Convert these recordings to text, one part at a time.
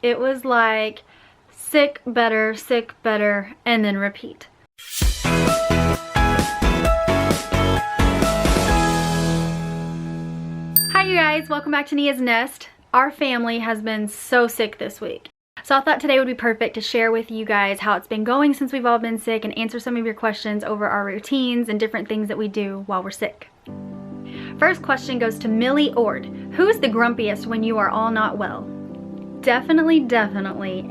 it was like sick, better, and then repeat. Hi you guys, welcome back to Nia's Nest. Our family has been so sick this week. So I thought today would be perfect to share with you guys how it's been going since we've all been sick and answer some of your questions over our routines and different things that we do while we're sick. First question goes to Millie Ord. Who's the grumpiest when you are all not well? Definitely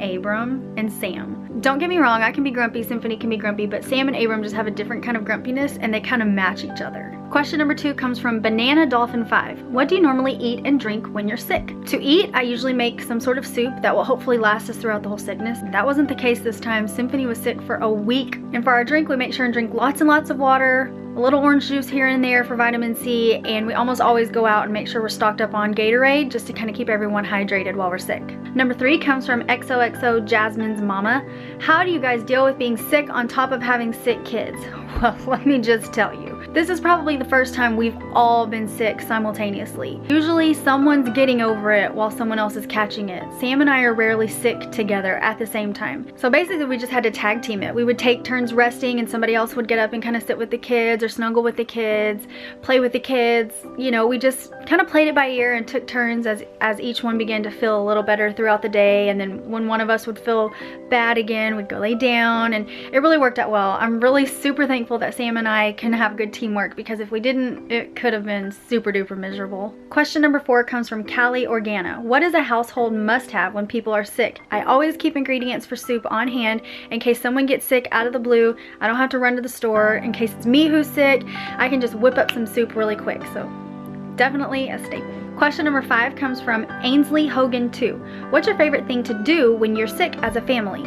Abram and Sam. Don't get me wrong, I can be grumpy, Symphony can be grumpy, but Sam and Abram just have a different kind of grumpiness and they kind of match each other. Question number 2 comes from Banana Dolphin 5. What do you normally eat and drink when you're sick? To eat, I usually make some sort of soup that will hopefully last us throughout the whole sickness. That wasn't the case this time. Symphony was sick for a week. And for our drink, we make sure and drink lots and lots of water, a little orange juice here and there for vitamin C, and we almost always go out and make sure we're stocked up on Gatorade just to kind of keep everyone hydrated while we're sick. Number 3 comes from XOXO Jasmine's Mama. How do you guys deal with being sick on top of having sick kids? Well, let me just tell you. This is probably the first time we've all been sick simultaneously. Usually someone's getting over it while someone else is catching it. Sam and I are rarely sick together at the same time. So basically we just had to tag team it. We would take turns resting and somebody else would get up and kind of sit with the kids or snuggle with the kids, play with the kids. You know, we just kind of played it by ear and took turns as each one began to feel a little better throughout the day. And then when one of us would feel bad again, we'd go lay down, and it really worked out well. I'm really super thankful that Sam and I can have good teamwork, because if we didn't, it could have been super duper miserable. Question number 4 comes from Callie Organa. What is a household must have when people are sick? I always keep ingredients for soup on hand in case someone gets sick out of the blue. I don't have to run to the store. In case it's me who's sick, I can just whip up some soup really quick. So definitely a staple. Question number 5 comes from Ainsley Hogan 2. What's your favorite thing to do when you're sick as a family?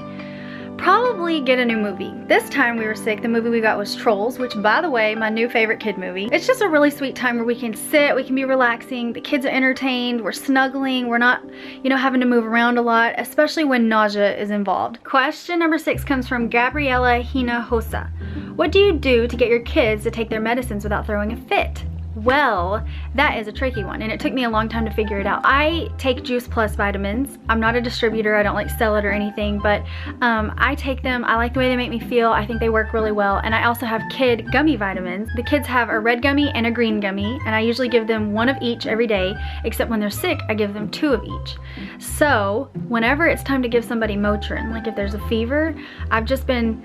Probably get a new movie. This time we were sick, the movie we got was Trolls, which, by the way, my new favorite kid movie. It's just a really sweet time where we can sit, we can be relaxing, the kids are entertained, we're snuggling, we're not, you know, having to move around a lot, especially when nausea is involved. Question number 6 comes from Gabriela Hinojosa. What do you do to get your kids to take their medicines without throwing a fit? Well, that is a tricky one, and it took me a long time to figure it out. I take Juice Plus vitamins. I'm not a distributor, I don't like sell it or anything, but I take them. I like the way they make me feel. I think they work really well. And I also have kid gummy vitamins. The kids have a red gummy and a green gummy, and I usually give them one of each every day, except when they're sick, I give them 2 of each. So whenever it's time to give somebody Motrin, like if there's a fever, I've just been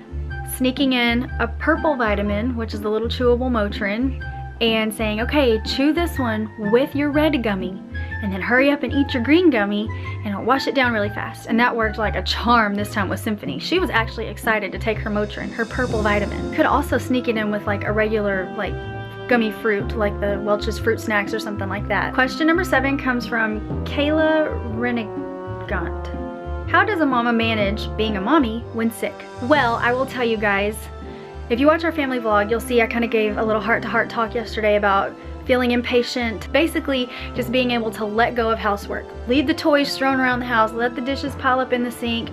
sneaking in a purple vitamin, which is the little chewable Motrin, and saying, okay, chew this one with your red gummy, and then hurry up and eat your green gummy, and I'll wash it down really fast. And that worked like a charm this time with Symphony. She was actually excited to take her Motrin, her purple vitamin. Could also sneak it in with like a regular like gummy fruit, like the Welch's Fruit Snacks or something like that. Question number 7 comes from Kayla Renegant. How does a mama manage being a mommy when sick? Well, I will tell you guys, if you watch our family vlog, you'll see I kind of gave a little heart-to-heart talk yesterday about feeling impatient, basically just being able to let go of housework. Leave the toys thrown around the house, let the dishes pile up in the sink,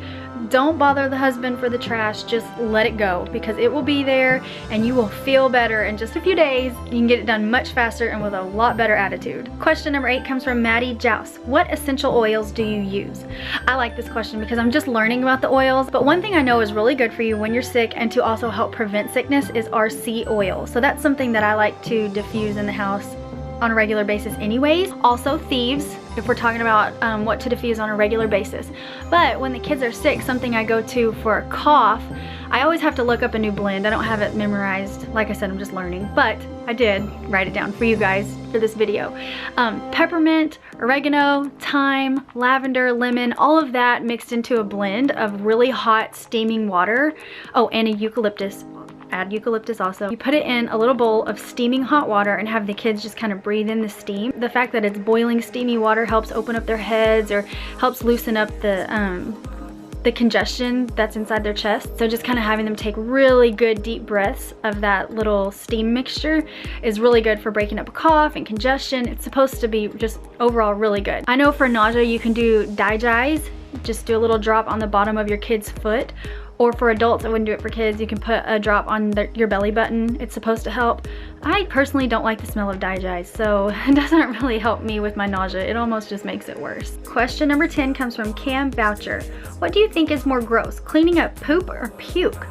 don't bother the husband for the trash, just let it go, because it will be there and you will feel better in just a few days. You can get it done much faster and with a lot better attitude. Question number 8 comes from Maddie Joust. What essential oils do you use? I like this question because I'm just learning about the oils, but one thing I know is really good for you when you're sick and to also help prevent sickness is RC oil. So that's something that I like to diffuse in the house on a regular basis anyways. Also thieves, if we're talking about what to diffuse on a regular basis. But when the kids are sick, something I go to for a cough, I always have to look up a new blend. I don't have it memorized. Like I said, I'm just learning, but I did write it down for you guys for this video. Peppermint, oregano, thyme, lavender, lemon, all of that mixed into a blend of really hot steaming water. Oh, and a eucalyptus. Add eucalyptus also. You put it in a little bowl of steaming hot water and have the kids just kind of breathe in the steam. The fact that it's boiling steamy water helps open up their heads or helps loosen up the congestion that's inside their chest. So just kind of having them take really good deep breaths of that little steam mixture is really good for breaking up a cough and congestion. It's supposed to be just overall really good. I know for nausea you can do Digize. Just do a little drop on the bottom of your kid's foot, Or for adults, I wouldn't do it for kids. You can put a drop on your belly button. It's supposed to help. I personally don't like the smell of digest, so it doesn't really help me with my nausea. It almost just makes it worse. Question number 10 comes from Cam Boucher. What do you think is more gross, cleaning up poop or puke?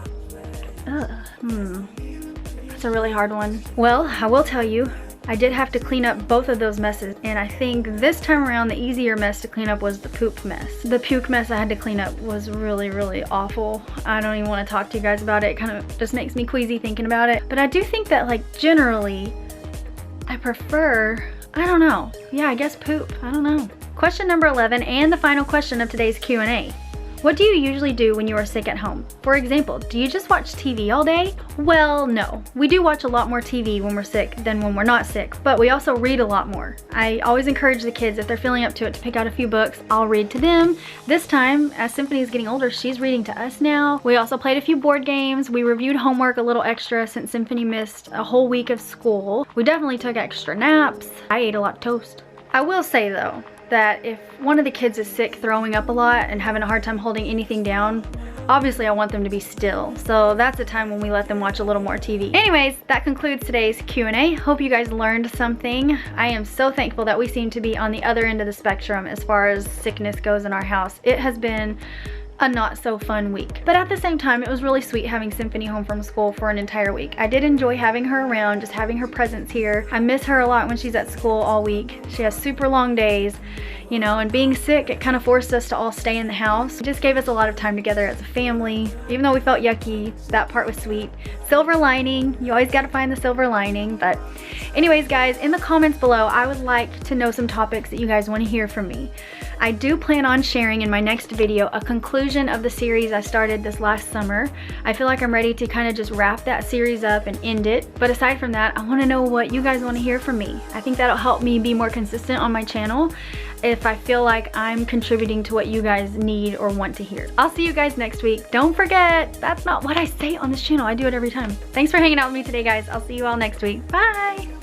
Ugh. That's a really hard one. Well, I will tell you, I did have to clean up both of those messes, and I think this time around the easier mess to clean up was the poop mess. The puke mess I had to clean up was really, really awful. I don't even want to talk to you guys about it. It kind of just makes me queasy thinking about it. But I do think that, like, generally, I prefer, I don't know. Yeah, I guess poop. I don't know. Question number 11 and the final question of today's Q&A. What do you usually do when you are sick at home? For example, do you just watch TV all day? Well, no. We do watch a lot more TV when we're sick than when we're not sick, but we also read a lot more. I always encourage the kids, if they're feeling up to it, to pick out a few books. I'll read to them. This time, as Symphony is getting older, she's reading to us now. We also played a few board games. We reviewed homework a little extra since Symphony missed a whole week of school. We definitely took extra naps. I ate a lot of toast. I will say though, that if one of the kids is sick, throwing up a lot and having a hard time holding anything down, obviously I want them to be still. So that's a time when we let them watch a little more TV. Anyways, that concludes today's Q&A. Hope you guys learned something. I am so thankful that we seem to be on the other end of the spectrum as far as sickness goes in our house. It has been a not so fun week, but at the same time it was really sweet having Symphony home from school for an entire week. I did enjoy having her around, just having her presence here. I miss her a lot when she's at school all week. She has super long days, you know, and being sick, it kind of forced us to all stay in the house. It just gave us a lot of time together as a family. Even though we felt yucky, that part was sweet. Silver lining, you always got to find the silver lining. But anyways guys, in the comments below, I would like to know some topics that you guys want to hear from me. I do plan on sharing in my next video a conclusion of the series I started this last summer. I feel like I'm ready to kind of just wrap that series up and end it. But aside from that, I want to know what you guys want to hear from me. I think that'll help me be more consistent on my channel if I feel like I'm contributing to what you guys need or want to hear. I'll see you guys next week. Don't forget, that's not what I say on this channel. I do it every time. Thanks for hanging out with me today, guys. I'll see you all next week. Bye!